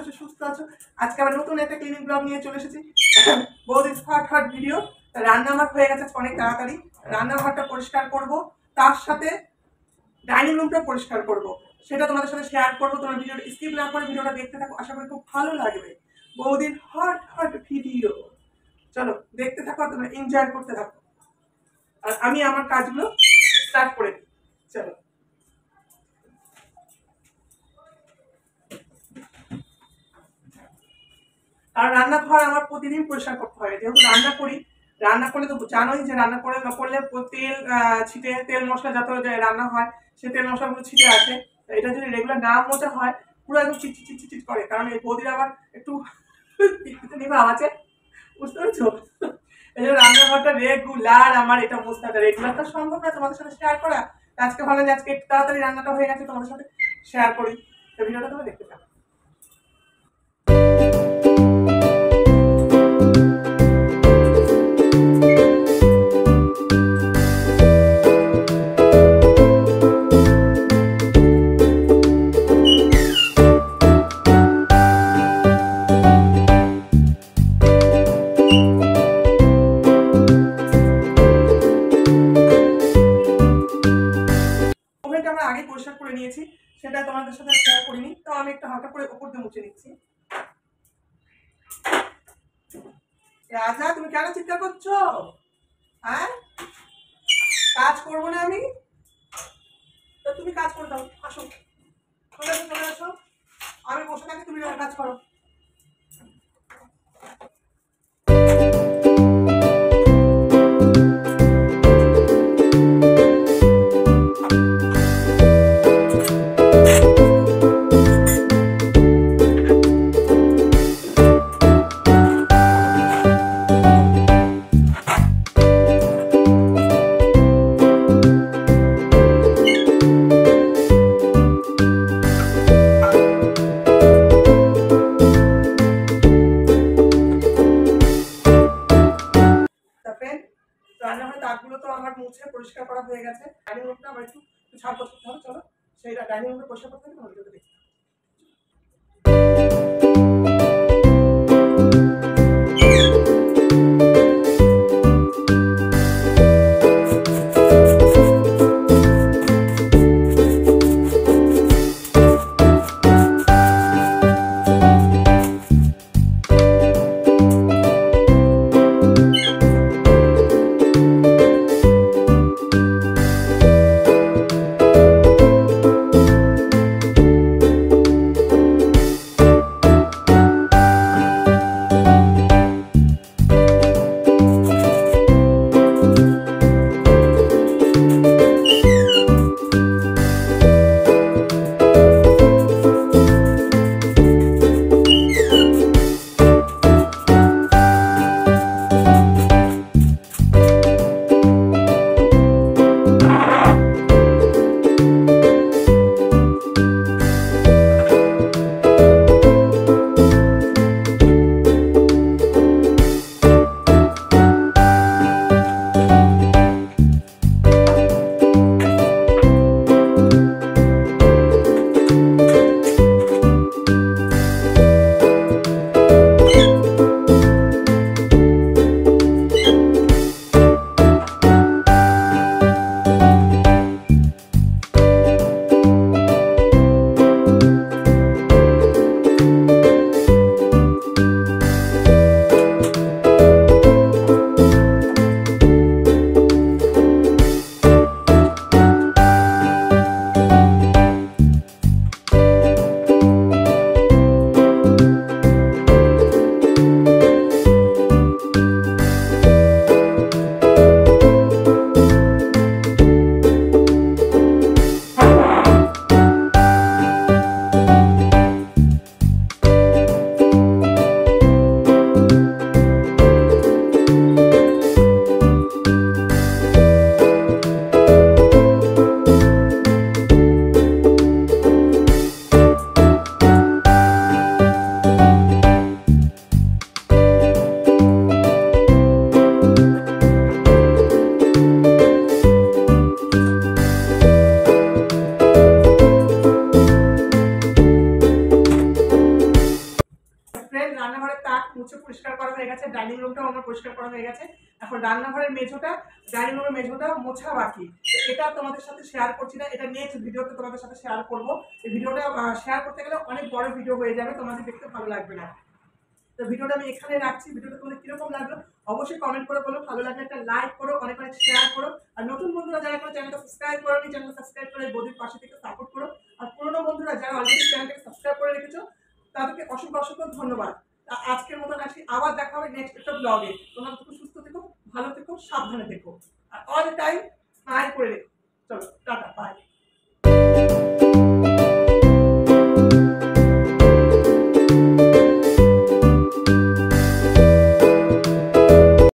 আছো, সুস্থ আছো। আজকে আবার নতুন একটা ক্লিনিক ব্লগ নিয়ে চলে এসেছি। বৌদির হট ভিডিও। রান্না আমার হয়ে গেছে অনেক তাড়াতাড়ি। রান্নাঘরটা পরিষ্কার করব, তার সাথে ডাইনিং রুমটা পরিষ্কার করব, সেটা তোমাদের সাথে শেয়ার করবো। তোমরা ভিডিওটা স্কিপ না করে ভিডিওটা দেখতে থাকো, আশা করি খুব ভালো লাগবে। বৌদির হট ভিডিও, চলো দেখতে থাকো, তোমরা এনজয় করতে থাকো, আর আমি আমার কাজগুলো স্টার্ট করে দিই। চলো। আর রান্নাঘর আমার প্রতিদিন পরিষ্কার করতে হয়, যেহেতু রান্না করি। রান্না করলে তো জানোই যে রান্না করলে তেল ছিটে, তেল মশলা যত রান্না হয় সে তেল মশলাগুলো ছিটে আসে। এটা যদি রেগুলার না মোছা হয় পুরো একদম চিট করে, কারণ এই বৌদির আবার একটু নিভা আছে, বুঝতে পারছো? এই জন্য রান্নাঘরটা রেগুলার আমার এটা মুছতে, রেগুলার তো সম্ভব না তোমাদের সাথে শেয়ার করা। আজকে ভালো যে আজকে একটু তাড়াতাড়ি রান্নাটা হয়ে গেছে, তোমাদের সাথে শেয়ার করি। তো ভিডিওটা তোমরা দেখতে থাকো। আগে পরিষ্কার করে নিয়েছি, সেটা তোমাদের সাথে শেয়ার করিনি, তো আমি একটু হালকা করে উপর দিয়ে মুছে নিচ্ছি। রাজা, তুমি কেন চিৎকার করছো? হ্যাঁ, কাজ করবো না আমি? তো তুমি কাজ করে দাও, আসো, চলে আসো। আমি বসে থাকি, তুমি কাজ করো। রান্নাঘরের তাকগুলো তো আমার মুছে পরিষ্কার করা হয়ে গেছে। ডাইনিং রুমটা আমার একটু ছাড় করতে হবে, চলো সেই ডাইনিং রুমটা পরিষ্কার করতে হবে, তোমাদের দেখতে। ডাইনিং রুমটাও আমার পরিষ্কার করা হয়ে গেছে। এখন রান্নাঘরের মেঝোটা, ডাইনিং রুমের মেঝোটা মোছা বাকি। এটা তোমাদের সাথে শেয়ার করছি না, এটা নেক্সট ভিডিওতে তোমাদের সাথে শেয়ার করবো। এই ভিডিওটা শেয়ার করতে গেলে অনেক বড় ভিডিও হয়ে যাবে, তোমাদের দেখতে ভালো লাগবে না। তো ভিডিওটা আমি এখানে রাখছি। ভিডিওটা তোমাদের কিরকম লাগলো অবশ্যই কমেন্ট করে বলো। ভালো লাগলে একটা লাইক করো, অনেক অনেক শেয়ার করো। আর নতুন বন্ধুরা যারা এখনো চ্যানেলটা সাবস্ক্রাইব করোনি, চ্যানেলটা সাবস্ক্রাইব করে বৌদির পাশে থেকে সাপোর্ট করো। আর পুরোনো বন্ধুরা যারা অলরেডি চ্যানেলটাকে সাবস্ক্রাইব করে রেখেছো তাদেরকে অসংখ্য অসংখ্য ধন্যবাদ। আজকের মতন আসি, আবার দেখা হবে নেক্সট একটা ব্লগে। তোমরা খুব সুস্থ থেকো, ভালো থেকো, সাবধানে থেকো, আর অল টাইম স্মাইল করে রেখো।